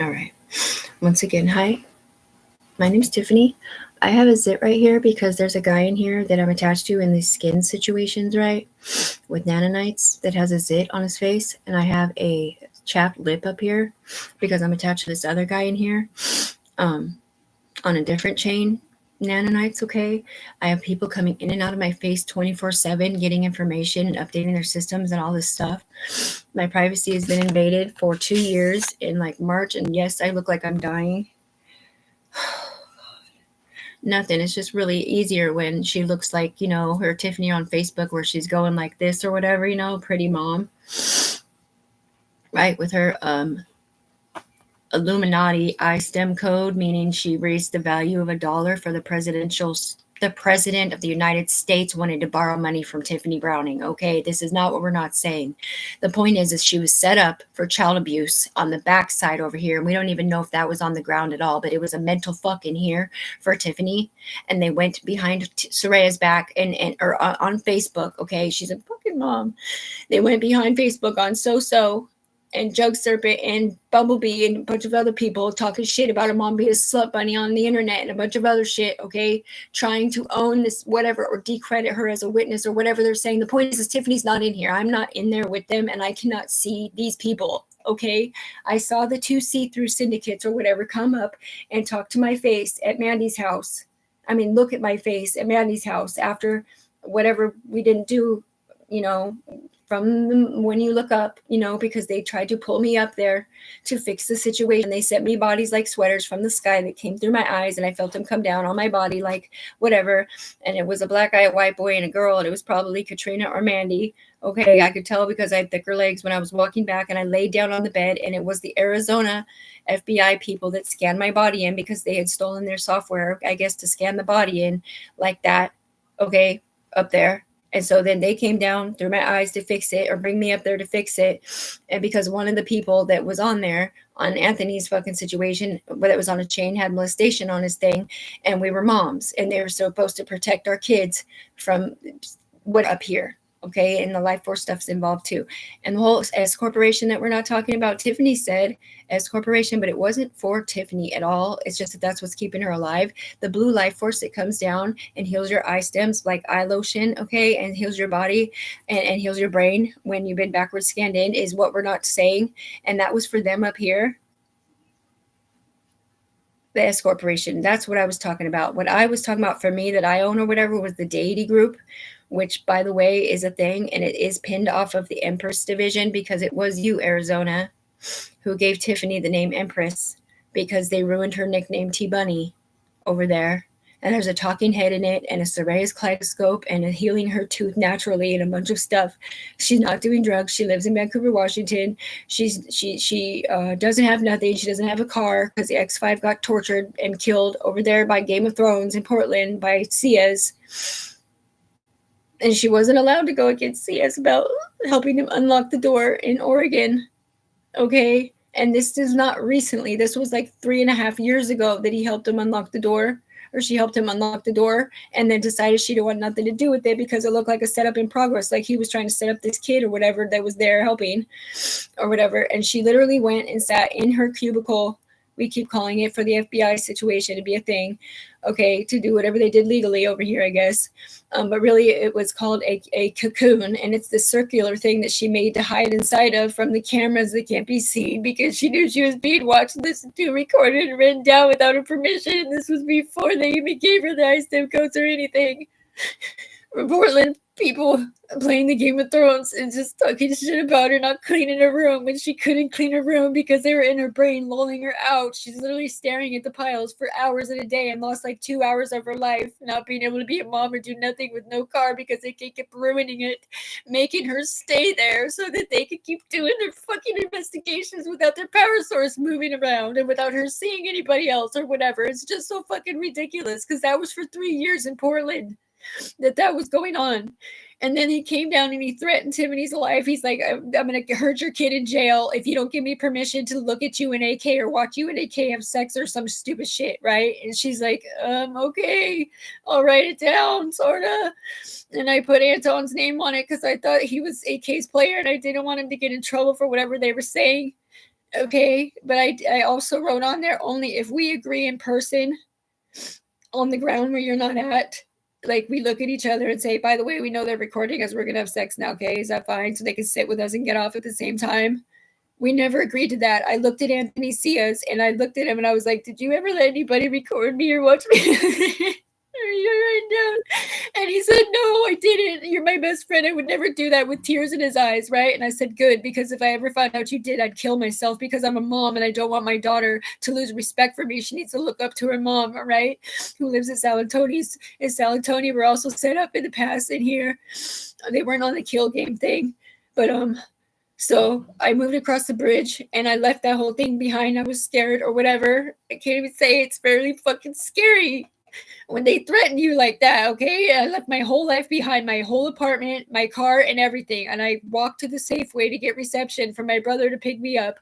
All right. Once again, hi. My name's Tiffany. I have a zit right here because there's a guy in here that I'm attached to in these skin situations, right? With nanonites that has a zit on his face, and I have a chapped lip up here because I'm attached to this other guy in here um, on a different chain. Nanonites, okay? I have people coming in and out of my face 24/7 getting information and updating their systems and all this stuff. My privacy has been invaded for 2 years in like March, and yes, I look like I'm dying. Nothing. It's just really easier when she looks like, her Tiffany on Facebook where she's going like this or whatever, pretty mom, right? With her Illuminati I-STEM code, meaning she raised the value of $1 for the president of the United States wanted to borrow money from Tiffany Browning. Okay, this is not what we're not saying. The point is she was set up for child abuse on the backside over here, and we don't even know if that was on the ground at all. But it was a mental fuck in here for Tiffany, and they went behind Soraya's back and or on Facebook. Okay, she's a fucking mom. They went behind Facebook on and Jug Serpent and Bumblebee and a bunch of other people talking shit about her mom being a slut bunny on the internet and a bunch of other shit, okay? Trying to own this whatever or decredit her as a witness or whatever they're saying. The point is Tiffany's not in here. I'm not in there with them and I cannot see these people, okay? I saw the two see-through syndicates or whatever come up and talk to my face at Mandy's house. I mean, look at my face at Mandy's house after whatever we didn't do, you know, when you look up, because they tried to pull me up there to fix the situation. They sent me bodies like sweaters from the sky that came through my eyes, and I felt them come down on my body like whatever. And it was a black guy, a white boy, and a girl, and it was probably Katrina or Mandy. Okay, I could tell because I had thicker legs when I was walking back, and I laid down on the bed, and it was the Arizona FBI people that scanned my body in because they had stolen their software, I guess, to scan the body in like that. Okay, up there. And so then they came down through my eyes to fix it or bring me up there to fix it. And because one of the people that was on there on Anthony's fucking situation, that was on a chain, had molestation on his thing. And we were moms and they were supposed to protect our kids from what up here. Okay. And the life force stuff's involved too. And the whole S corporation that we're not talking about, Tiffany said S corporation, but it wasn't for Tiffany at all. It's just that that's what's keeping her alive. The blue life force that comes down and heals your eye stems like eye lotion, okay, and heals your body and heals your brain when you've been backwards scanned in is what we're not saying. And that was for them up here. The S corporation. That's what I was talking about. What I was talking about for me that I own or whatever was the deity group, which by the way is a thing and it is pinned off of the Empress division because it was you, Arizona, who gave Tiffany the name Empress because they ruined her nickname T Bunny over there. And there's a talking head in it and a Soraya's kaleidoscope and a healing her tooth naturally and a bunch of stuff. She's not doing drugs. She lives in Vancouver, Washington. She doesn't have nothing. She doesn't have a car because the X5 got tortured and killed over there by Game of Thrones in Portland by Ciaz. And she wasn't allowed to go against Ciaz about helping him unlock the door in Oregon. Okay. And this is not recently. This was like 3.5 years ago that he helped him unlock the door, or she helped him unlock the door, and then decided she didn't want nothing to do with it because it looked like a setup in progress. Like he was trying to set up this kid or whatever that was there helping or whatever. And she literally went and sat in her cubicle. We keep calling it for the FBI situation to be a thing. Okay, to do whatever they did legally over here, I guess. But really, it was called a cocoon, and it's the circular thing that she made to hide inside of from the cameras that can't be seen because she knew she was being watched, listened to, recorded, and written down without her permission. And this was before they even gave her the I-STEM codes or anything. Portland people playing the Game of Thrones and just talking shit about her not cleaning her room when she couldn't clean her room because they were in her brain lulling her out. She's literally staring at the piles for hours at a day and lost like 2 hours of her life not being able to be a mom or do nothing with no car because they keep ruining it, making her stay there so that they could keep doing their fucking investigations without their power source moving around and without her seeing anybody else or whatever. It's just so fucking ridiculous because that was for 3 years in Portland that was going on. And then he came down and he threatened Tiffany's life. He's like, I'm going to hurt your kid in jail if you don't give me permission to look at you in AK or watch you in AK have sex or some stupid shit, right? And she's like, okay, I'll write it down, sort of. And I put Anton's name on it because I thought he was AK's player and I didn't want him to get in trouble for whatever they were saying. Okay, but I also wrote on there, only if we agree in person on the ground where you're not at. Like, we look at each other and say, by the way, we know they're recording us. We're going to have sex now. Okay. Is that fine? So they can sit with us and get off at the same time. We never agreed to that. I looked at Anthony Cias and I looked at him and I was like, did you ever let anybody record me or watch me? Right down. And he said, no, I didn't. You're my best friend. I would never do that, with tears in his eyes, right? And I said, good, because if I ever found out you did, I'd kill myself, because I'm a mom and I don't want my daughter to lose respect for me. She needs to look up to her mom, right? Who lives in San Antonio. In San Antonio, we're also set up in the past in here. They weren't on the kill game thing. But so I moved across the bridge and I left that whole thing behind. I was scared or whatever. I can't even say, it's fairly fucking scary when they threaten you like that. Okay, I left my whole life behind, my whole apartment, my car, and everything, and I walked to the Safeway to get reception for my brother to pick me up.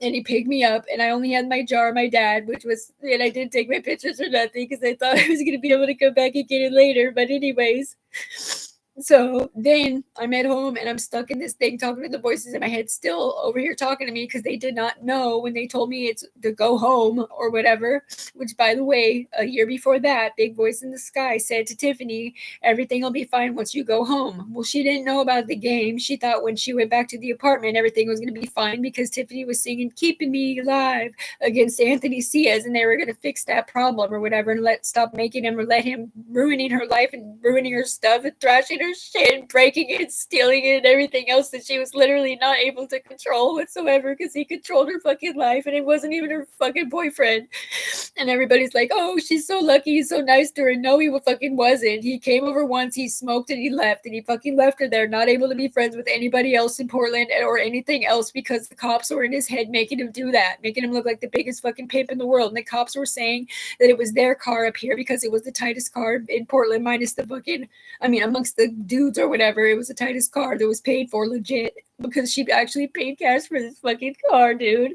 And he picked me up, and I only had my jar, my dad, which was, and I didn't take my pictures or nothing because I thought I was going to be able to come back and get it later. But anyways, so then I'm at home and I'm stuck in this thing talking to the voices in my head still over here talking to me, because they did not know when they told me it's to go home or whatever, which, by the way, a year before that, big voice in the sky said to Tiffany, everything will be fine once you go home. Well, she didn't know about the game. She thought when she went back to the apartment, everything was going to be fine because Tiffany was singing Keeping Me Alive against Anthony Cias, and they were going to fix that problem or whatever, and stop making him, or let him ruining her life and ruining her stuff and thrashing her shit and breaking it, stealing it, and everything else that she was literally not able to control whatsoever, because he controlled her fucking life and it wasn't even her fucking boyfriend. And everybody's like, oh, she's so lucky, he's so nice to her. No, he fucking wasn't. He came over once, he smoked, and he left, and he fucking left her there, not able to be friends with anybody else in Portland or anything else, because the cops were in his head making him do that, making him look like the biggest fucking pimp in the world. And the cops were saying that it was their car up here because it was the tightest car in Portland, minus the fucking, I mean, amongst the dudes or whatever, it was the tightest car that was paid for legit, because she actually paid cash for this fucking car, dude.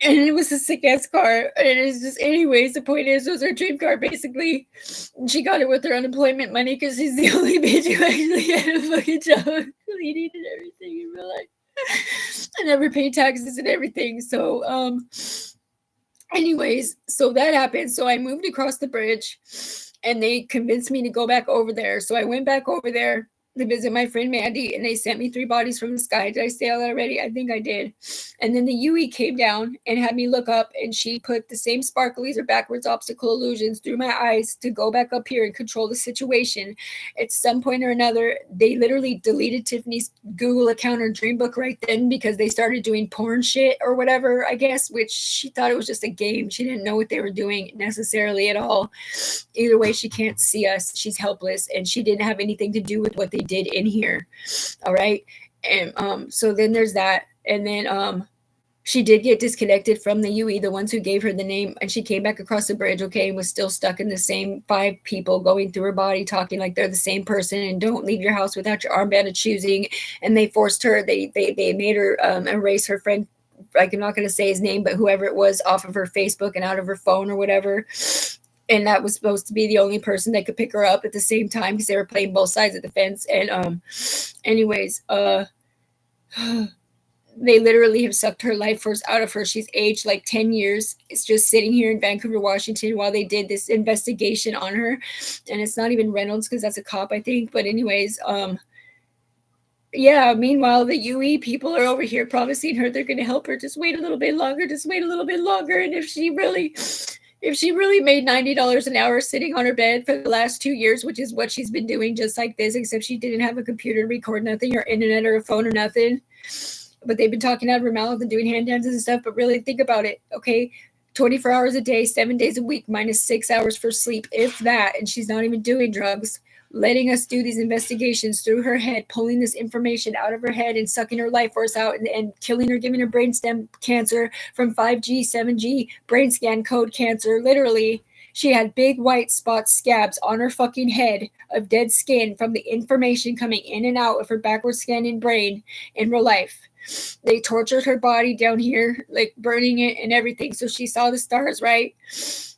And it was a sick ass car. And it's just, anyways, the point is, it was her dream car, basically. And she got it with her unemployment money because she's the only bitch who actually had a fucking job, cleaning and everything in real life. I never paid taxes and everything. So, anyways, so that happened. So I moved across the bridge and they convinced me to go back over there. So I went back over there to visit my friend Mandy, and they sent me 3 bodies from the sky. Did I say all that already? I think I did. And then the UE came down and had me look up, and she put the same sparklies or backwards optical illusions through my eyes to go back up here and control the situation. At some point or another, they literally deleted Tiffany's Google account or Dreambook right then, because they started doing porn shit or whatever, I guess, which she thought it was just a game. She didn't know what they were doing necessarily at all. Either way, she can't see us. She's helpless, and she didn't have anything to do with what they did in here. All right. And so then there's that. And then she did get disconnected from the UE, the ones who gave her the name, and she came back across the bridge, okay, and was still stuck in the same 5 people going through her body, talking like they're the same person, and don't leave your house without your armband of choosing. And they forced her, they made her erase her friend, like, I'm not going to say his name, but whoever it was, off of her Facebook and out of her phone or whatever. And that was supposed to be the only person that could pick her up at the same time, because they were playing both sides of the fence. And anyways, they literally have sucked her life force out of her. She's aged like 10 years. It's just sitting here in Vancouver, Washington, while they did this investigation on her. And it's not even Reynolds, because that's a cop, I think. But anyways, yeah, meanwhile, the UE people are over here promising her they're going to help her. Just wait a little bit longer. Just wait a little bit longer. And if she really made $90 an hour sitting on her bed for the last 2 years, which is what she's been doing, just like this, except she didn't have a computer to record nothing, or internet, or a phone, or nothing. But they've been talking out of her mouth and doing hand dances and stuff. But really, think about it, okay? 24 hours a day, 7 days a week, minus 6 hours for sleep, if that. And she's not even doing drugs, letting us do these investigations through her head, pulling this information out of her head and sucking her life force out, and killing her, giving her brainstem cancer from 5G, 7G, brain scan code cancer. Literally, she had big white spots, scabs on her fucking head of dead skin from the information coming in and out of her backwards scanning brain in real life. They tortured her body down here, like burning it and everything. So she saw the stars, right?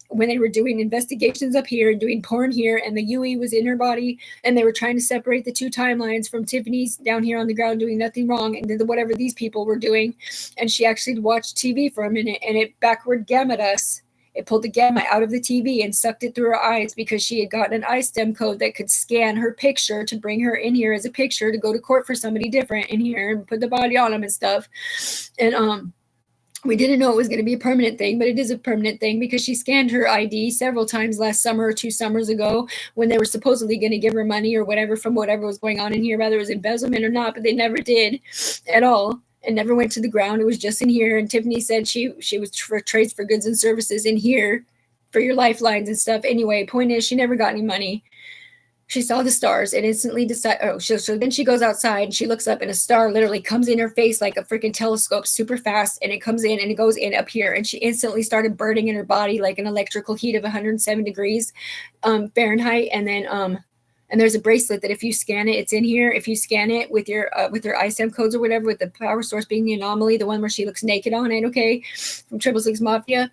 when they were doing investigations up here and doing porn here, and the UE was in her body, and they were trying to separate the two timelines from Tiffany's down here on the ground doing nothing wrong, and did whatever these people were doing. And she actually watched TV for a minute, and it backward gammaed us. It pulled the gamma out of the TV and sucked it through her eyes because she had gotten an iStem code that could scan her picture to bring her in here as a picture to go to court for somebody different in here and put the body on them and stuff. And we didn't know it was going to be a permanent thing, but it is a permanent thing because she scanned her ID several times last summer or 2 summers ago when they were supposedly going to give her money or whatever from whatever was going on in here, whether it was embezzlement or not, but they never did at all. And never went to the ground. It was just in here. And Tiffany said she was for trades for goods and services in here for your lifelines and stuff. Anyway, point is, she never got any money. She saw the stars and instantly decided, so then she goes outside and she looks up and a star literally comes in her face like a freaking telescope super fast. And it comes in and it goes in up here. And she instantly started burning in her body like an electrical heat of 107 degrees Fahrenheit. And then, and there's a bracelet that if you scan it, it's in here. If you scan it with your iStem codes or whatever, with the power source being the anomaly, the one where she looks naked on it, okay, from 666 Mafia,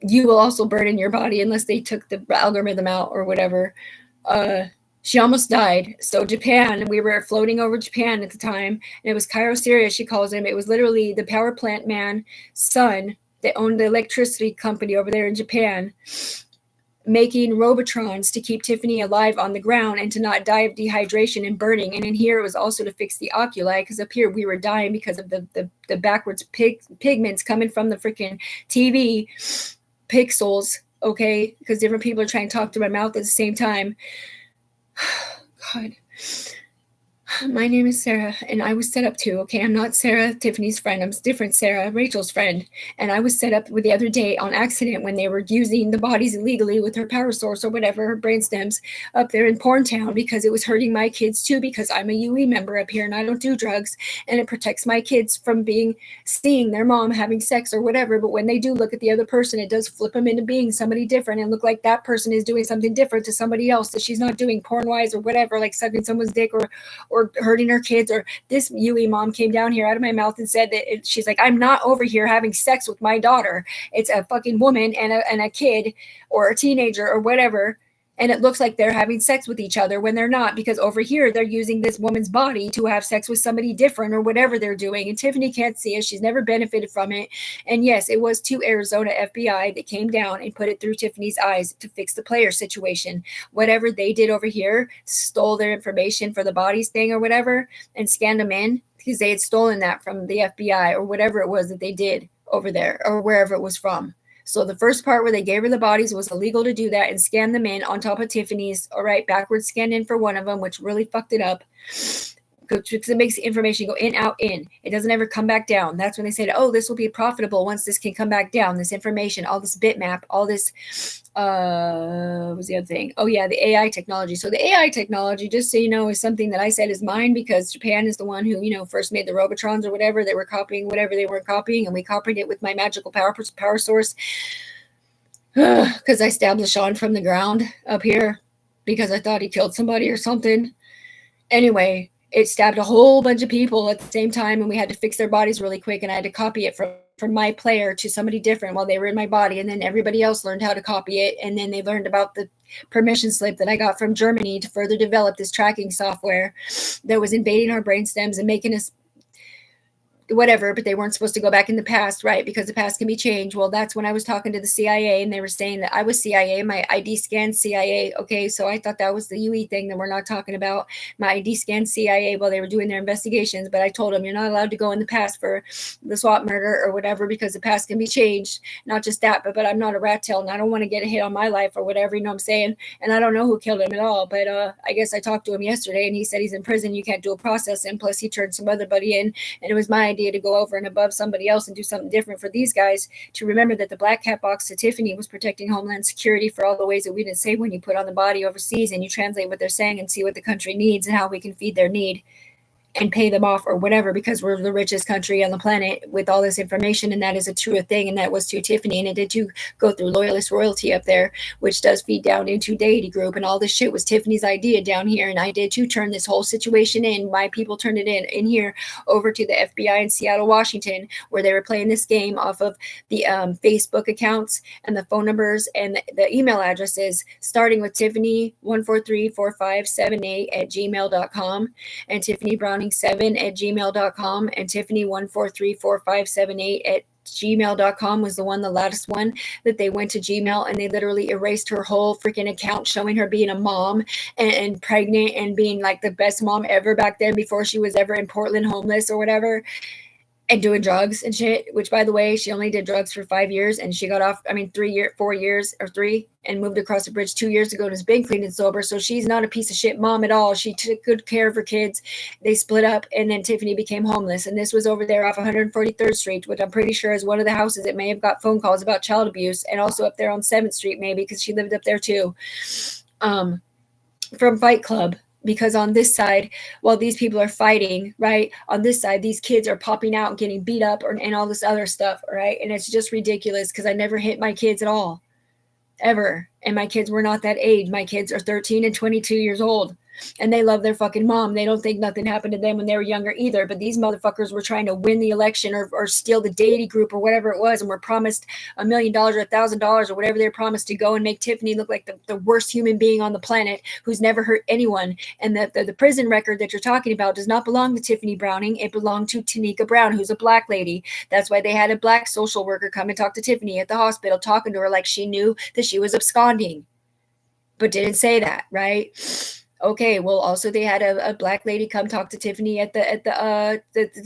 you will also burn in your body unless they took the algorithm out or whatever. She almost died. So Japan, we were floating over Japan at the time, and it was Cairo, Syria, she calls him. It was literally the power plant man's son that owned the electricity company over there in Japan, making Robotrons to keep Tiffany alive on the ground and to not die of dehydration and burning. And in here, it was also to fix the oculi, because up here we were dying because of the backwards pigments coming from the freaking TV pixels, okay? Because different people are trying to talk through my mouth at the same time. God. My name is Sarah, and I was set up too, okay? I'm not Sarah, Tiffany's friend. I'm different Sarah, Rachel's friend. And I was set up with the other day on accident when they were using the bodies illegally with her power source or whatever, her brain stems, up there in Porn Town, because it was hurting my kids too, because I'm a UE member up here and I don't do drugs, and it protects my kids from seeing their mom having sex or whatever. But when they do look at the other person, it does flip them into being somebody different and look like that person is doing something different to somebody else that she's not doing porn-wise or whatever, like sucking someone's dick or hurting her kids. Or this UE mom came down here out of my mouth and said that she's like, I'm not over here having sex with my daughter. It's a fucking woman and a kid or a teenager or whatever. And it looks like they're having sex with each other when they're not, because over here they're using this woman's body to have sex with somebody different or whatever they're doing. And Tiffany can't see it. She's never benefited from it. And yes, it was to Arizona FBI that came down and put it through Tiffany's eyes to fix the player situation. Whatever they did over here, stole their information for the bodies thing or whatever and scanned them in, because they had stolen that from the FBI or whatever it was that they did over there or wherever it was from. So the first part where they gave her the bodies was illegal to do that and scan them in on top of Tiffany's. All right, backwards scanned in for one of them, which really fucked it up. Because it makes the information go in, out, in. It doesn't ever come back down. That's when they said, oh, this will be profitable once this can come back down. This information, all this bitmap, all this, what was the other thing? Oh, yeah, the AI technology. So the AI technology, just so you know, is something that I said is mine because Japan is the one who, first made the Robotrons or whatever. They were copying whatever they weren't copying, and we copied it with my magical power source because I stabbed LaShawn from the ground up here because I thought he killed somebody or something. Anyway, it stabbed a whole bunch of people at the same time, and we had to fix their bodies really quick, and I had to copy it from my player to somebody different while they were in my body, and then everybody else learned how to copy it, and then they learned about the permission slip that I got from Germany to further develop this tracking software that was invading our brain stems and making us whatever, but they weren't supposed to go back in the past, right? Because the past can be changed. Well, that's when I was talking to the CIA, and they were saying that I was CIA, my ID scanned CIA. Okay, so I thought that was the UE thing that we're not talking about. My ID scanned CIA while they were doing their investigations, but I told them you're not allowed to go in the past for the SWAT murder or whatever, because the past can be changed. Not just that, but I'm not a rat tail, and I don't want to get a hit on my life or whatever, you know what I'm saying? And I don't know who killed him at all, but I guess I talked to him yesterday, and he said he's in prison. You can't do a process, and plus he turned some other buddy in, and it was my idea to go over and above somebody else and do something different for these guys to remember that the black cat box to Tiffany was protecting Homeland Security for all the ways that we didn't say when you put on the body overseas and you translate what they're saying and see what the country needs and how we can feed their need. and pay them off or whatever, because we're the richest country on the planet with all this information. And that is a true thing. And that was to Tiffany. And it did too go through loyalist royalty up there, which does feed down into Deity Group. And all this shit was Tiffany's idea down here. And I did too turn this whole situation in. My people turned it in here over to the FBI in Seattle, Washington, where they were playing this game off of the Facebook accounts and the phone numbers and the email addresses, starting with Tiffany1434578@gmail.com and Tiffany Browning7@gmail.com and Tiffany1434578@gmail.com was the latest one that they went to Gmail, and they literally erased her whole freaking account, showing her being a mom and pregnant and being like the best mom ever back then before she was ever in Portland homeless or whatever, and doing drugs and shit, which, by the way, she only did drugs for 5 years, and she got off, 4 years or 3, and moved across the bridge 2 years ago and has been clean and sober. So she's not a piece of shit mom at all. She took good care of her kids. They split up, and then Tiffany became homeless. And this was over there off 143rd Street, which I'm pretty sure is one of the houses that may have got phone calls about child abuse, and also up there on 7th Street, maybe, because she lived up there too, from Fight Club. Because on this side, while these people are fighting, right, on this side, these kids are popping out and getting beat up and all this other stuff, right? And it's just ridiculous, because I never hit my kids at all, ever. And my kids were not that age. My kids are 13 and 22 years old. And they love their fucking mom. They don't think nothing happened to them when they were younger either. But these motherfuckers were trying to win the election or steal the Deity Group or whatever it was, and were promised $1 million or $1,000 or whatever they were promised to go and make Tiffany look like the worst human being on the planet who's never hurt anyone. And the prison record that you're talking about does not belong to Tiffany Browning. It belonged to Tanika Brown, who's a black lady. That's why they had a black social worker come and talk to Tiffany at the hospital, talking to her like she knew that she was absconding, but didn't say that, right? Okay, well, also they had a black lady come talk to Tiffany at the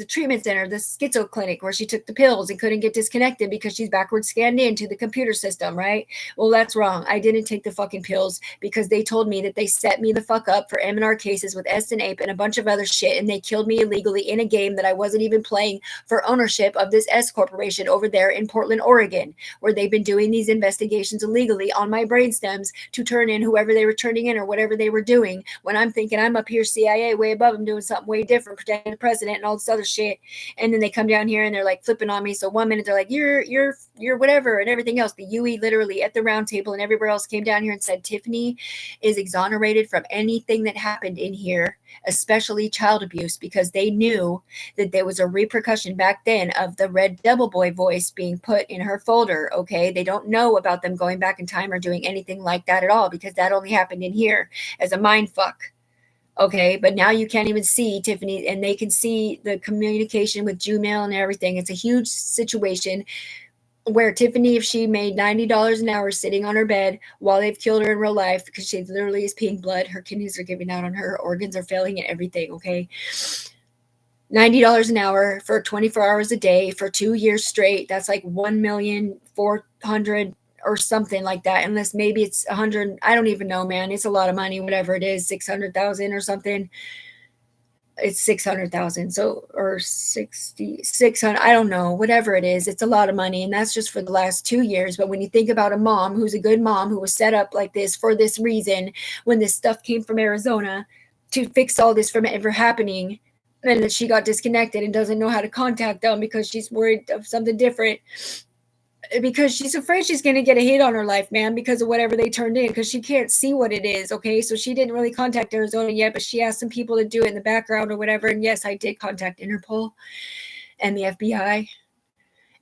treatment center, the schizo clinic, where she took the pills and couldn't get disconnected because she's backwards scanned into the computer system, right? Well, that's wrong. I didn't take the fucking pills because they told me that they set me the fuck up for M&R cases with S&APE and a bunch of other shit, and they killed me illegally in a game that I wasn't even playing for ownership of this S corporation over there in Portland, Oregon, where they've been doing these investigations illegally on my brain stems to turn in whoever they were turning in or whatever they were doing, when I'm thinking I'm up here CIA way above them doing something way different, protecting the president and all this other shit. And then they come down here and they're like flipping on me. So 1 minute they're like, you're whatever and everything else. The UE literally at the round table and everywhere else came down here and said Tiffany is exonerated from anything that happened in here, especially child abuse, because they knew that there was a repercussion back then of the Red Devil Boy voice being put in her folder. Okay, they don't know about them going back in time or doing anything like that at all, because that only happened in here as a mind fuck. Okay, but now you can't even see Tiffany, and they can see the communication with Gmail and everything. It's a huge situation where Tiffany, if she made $90 an hour sitting on her bed while they've killed her in real life, because she literally is peeing blood, her kidneys are giving out on her, organs are failing and everything, okay? $90 an hour for 24 hours a day for 2 years straight. That's like 1,400,000 or something like that. Unless maybe it's 100. I don't even know, man. It's a lot of money, whatever it is, 600,000 or something. It's 600,000. So, or 600, I don't know, whatever it is. It's a lot of money. And that's just for the last 2 years. But when you think about a mom who's a good mom, who was set up like this for this reason, when this stuff came from Arizona to fix all this from ever happening, and that she got disconnected and doesn't know how to contact them because she's worried of something different, because she's afraid she's going to get a hit on her life, man, because of whatever they turned in, because she can't see what it is. Okay, so she didn't really contact Arizona yet, but she asked some people to do it in the background or whatever. And yes, I did contact Interpol and the FBI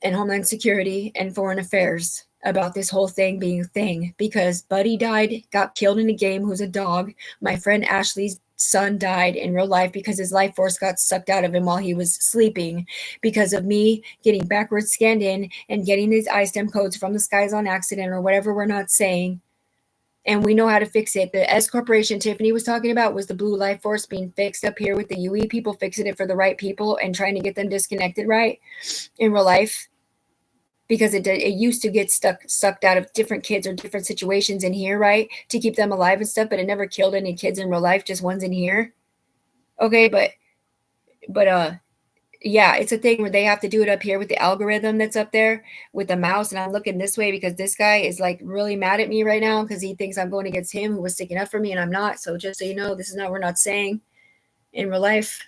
and Homeland Security and Foreign Affairs about this whole thing being a thing, because Buddy died, got killed in a game, who's a dog. My friend Ashley's son died in real life because his life force got sucked out of him while he was sleeping, because of me getting backwards scanned in and getting these iStem codes from the skies on accident or whatever we're not saying. And we know how to fix it. The S corporation Tiffany was talking about was the blue life force being fixed up here with the UE people fixing it for the right people and trying to get them disconnected right in real life. Because it used to get sucked out of different kids or different situations in here, right, to keep them alive and stuff, but it never killed any kids in real life, just ones in here. Okay, but yeah, it's a thing where they have to do it up here with the algorithm that's up there with the mouse. And I'm looking this way because this guy is like really mad at me right now because he thinks I'm going against him, who was sticking up for me, and I'm not. So just so you know, this is not, we're not saying in real life.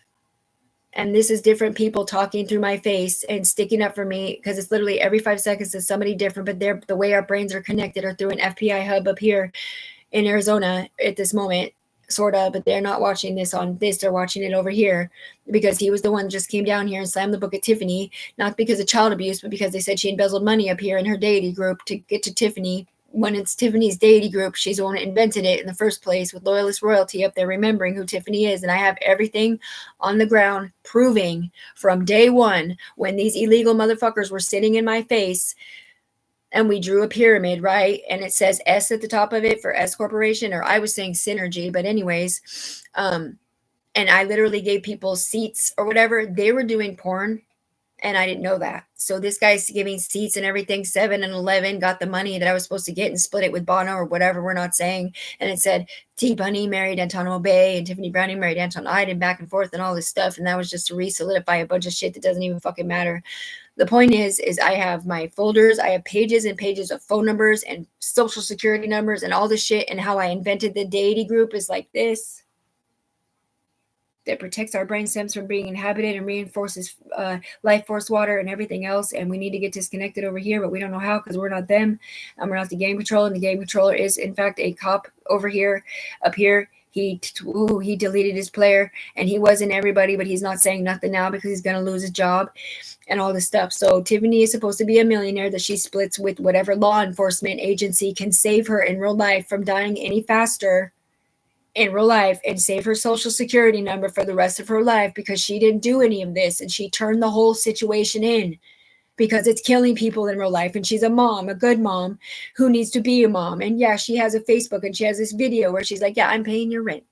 And this is different people talking through my face and sticking up for me, because it's literally every 5 seconds is somebody different, but they're the way our brains are connected are through an FBI hub up here in Arizona at this moment, sort of, but they're not watching this on this. They're watching it over here because he was the one that just came down here and slammed the book at Tiffany, not because of child abuse, but because they said she embezzled money up here in her deity group to get to Tiffany. When it's Tiffany's deity group, she's the one that invented it in the first place, with Loyalist Royalty up there remembering who Tiffany is. And I have everything on the ground proving from day one, when these illegal motherfuckers were sitting in my face and we drew a pyramid, right? And it says S at the top of it for S Corporation, or I was saying Synergy, but anyways, and I literally gave people seats or whatever. They were doing porn, and I didn't know that. So this guy's giving seats and everything. 7 and 11 got the money that I was supposed to get and split it with Bono or whatever. We're not saying. And it said T Bunny married Antonio Bay and Tiffany Browning married Anton Iden, back and forth and all this stuff. And that was just to re-solidify a bunch of shit that doesn't even fucking matter. The point is I have my folders. I have pages and pages of phone numbers and social security numbers and all this shit. And how I invented the deity group is like this. That protects our brain stems from being inhabited and reinforces life force water and everything else. And we need to get disconnected over here, but we don't know how, because we're not them. We're not the game controller. And the game controller is, in fact, a cop over here, up here. He deleted his player, and he wasn't everybody, but he's not saying nothing now because he's going to lose his job and all this stuff. So Tiffany is supposed to be a millionaire that she splits with whatever law enforcement agency can save her in real life from dying any faster in real life and save her social security number for the rest of her life, because she didn't do any of this, and she turned the whole situation in because it's killing people in real life. And she's a mom, a good mom who needs to be a mom. And yeah, she has a Facebook and she has this video where she's like, yeah, I'm paying your rent,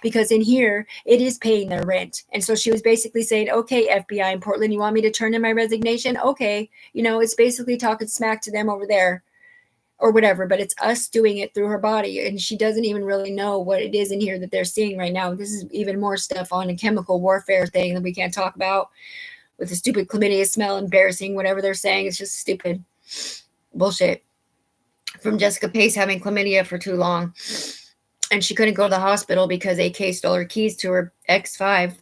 because in here it is paying their rent. And so she was basically saying, okay, FBI in Portland, you want me to turn in my resignation? Okay. It's basically talking smack to them over there or whatever, but it's us doing it through her body. And she doesn't even really know what it is in here that they're seeing right now. This is even more stuff on a chemical warfare thing that we can't talk about, with the stupid chlamydia smell, embarrassing, whatever they're saying. It's just stupid bullshit from Jessica Pace having chlamydia for too long. And she couldn't go to the hospital because AK stole her keys to her X5.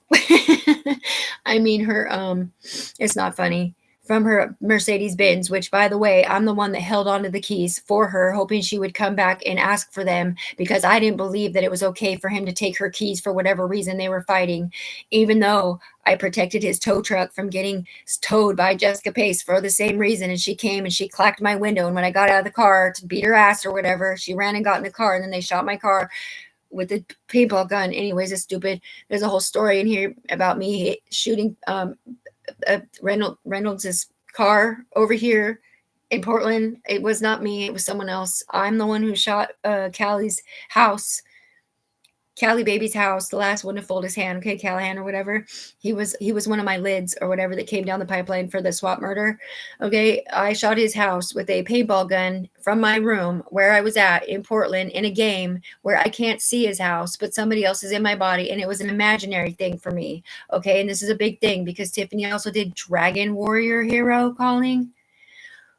I mean, it's not funny. From her Mercedes-Benz, which, by the way, I'm the one that held onto the keys for her, hoping she would come back and ask for them, because I didn't believe that it was okay for him to take her keys for whatever reason they were fighting, even though I protected his tow truck from getting towed by Jessica Pace for the same reason. And she came and she clacked my window. And when I got out of the car to beat her ass or whatever, she ran and got in the car, and then they shot my car with a paintball gun. Anyways, it's stupid. There's a whole story in here about me shooting Reynolds's car over here in Portland. It was not me. It was someone else. I'm the one who shot Callie's house. Callie baby's house, the last one to fold his hand, okay, Callahan or whatever. He was one of my lids or whatever that came down the pipeline for the swap murder. Okay, I shot his house with a paintball gun from my room where I was at in Portland in a game where I can't see his house, but somebody else is in my body, and it was an imaginary thing for me. Okay, and this is a big thing because Tiffany also did Dragon Warrior Hero Calling,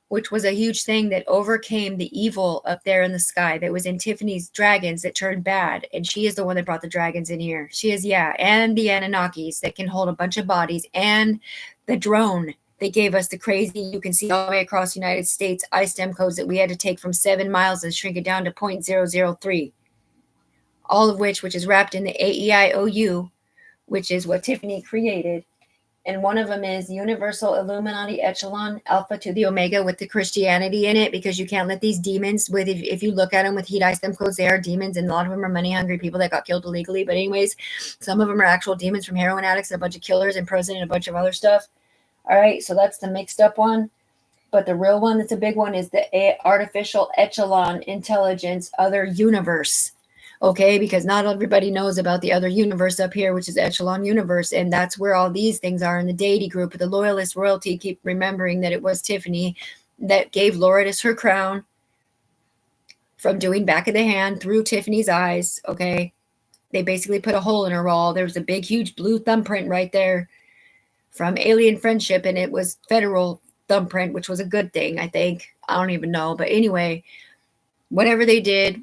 which was a huge thing that overcame the evil up there in the sky that was in Tiffany's dragons that turned bad. And she is the one that brought the dragons in here. She is, and the Anunnakis that can hold a bunch of bodies, and the drone that gave us the crazy, you can see all the way across the United States, ISTEM codes that we had to take from 7 miles and shrink it down to 0.003. All of which is wrapped in the AEIOU, which is what Tiffany created. And one of them is Universal Illuminati Echelon Alpha to the Omega, with the Christianity in it, because you can't let these demons with, if you look at them with heat ISTEM codes, they are demons, and a lot of them are money hungry people that got killed illegally. But anyways, some of them are actual demons from heroin addicts and a bunch of killers and prison and a bunch of other stuff. All right, so that's the mixed up one. But the real one that's a big one is the Artificial Echelon Intelligence Other Universe. Okay, because not everybody knows about the other universe up here, which is Echelon Universe, and that's where all these things are in the deity group. The Loyalist Royalty keep remembering that it was Tiffany that gave Lourdes her crown from doing back of the hand through Tiffany's eyes. Okay, they basically put a hole in her wall. There was a big, huge blue thumbprint right there from Alien Friendship, and it was federal thumbprint, which was a good thing, I think. I don't even know, but anyway, whatever they did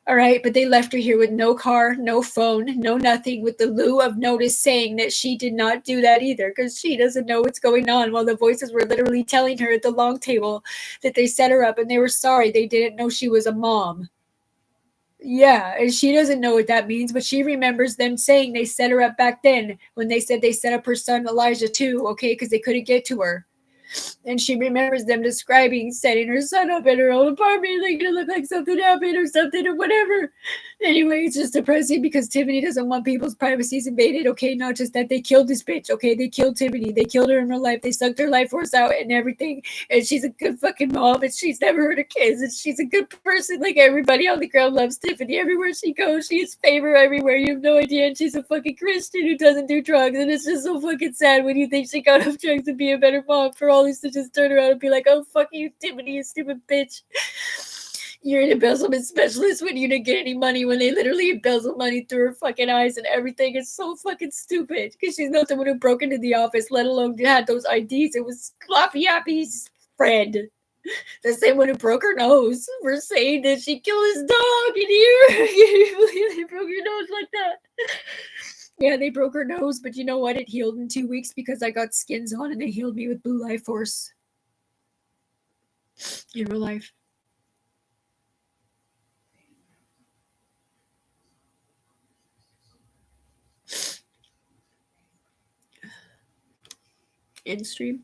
All right, but they left her here with no car, no phone, no nothing, with the lieu of notice saying that she did not do that either because she doesn't know what's going on, while the voices were literally telling her at the long table that they set her up and they were sorry they didn't know she was a mom. Yeah, and she doesn't know what that means, but she remembers them saying they set her up back then when they said they set up her son Elijah too, okay, because they couldn't get to her. And she remembers them describing setting her son up in her own apartment, like it looked like something happened or something or whatever. Anyway, it's just depressing because Tiffany doesn't want people's privacies invaded. Okay, not just that they killed this bitch. Okay, they killed Tiffany. They killed her in real life. They sucked her life force out and everything. And she's a good fucking mom. And she's never hurt her kids. And she's a good person. Like everybody on the ground loves Tiffany. Everywhere she goes, she is favor everywhere. You have no idea. And she's a fucking Christian who doesn't do drugs. And it's just so fucking sad when you think she got off drugs to be a better mom for all these to just turn around and be like, oh, fuck you, Tiffany, you stupid bitch. You're an embezzlement specialist when you didn't get any money, when they literally embezzle money through her fucking eyes and everything. It's so fucking stupid because she's not the one who broke into the office, let alone had those IDs. It was Sloppy Appy's friend, the same one who broke her nose for saying that she killed his dog in here. They broke your nose like that. Yeah, they broke her nose, but you know what? It healed in 2 weeks because I got skins on and they healed me with Blue Life Force in real life. In stream.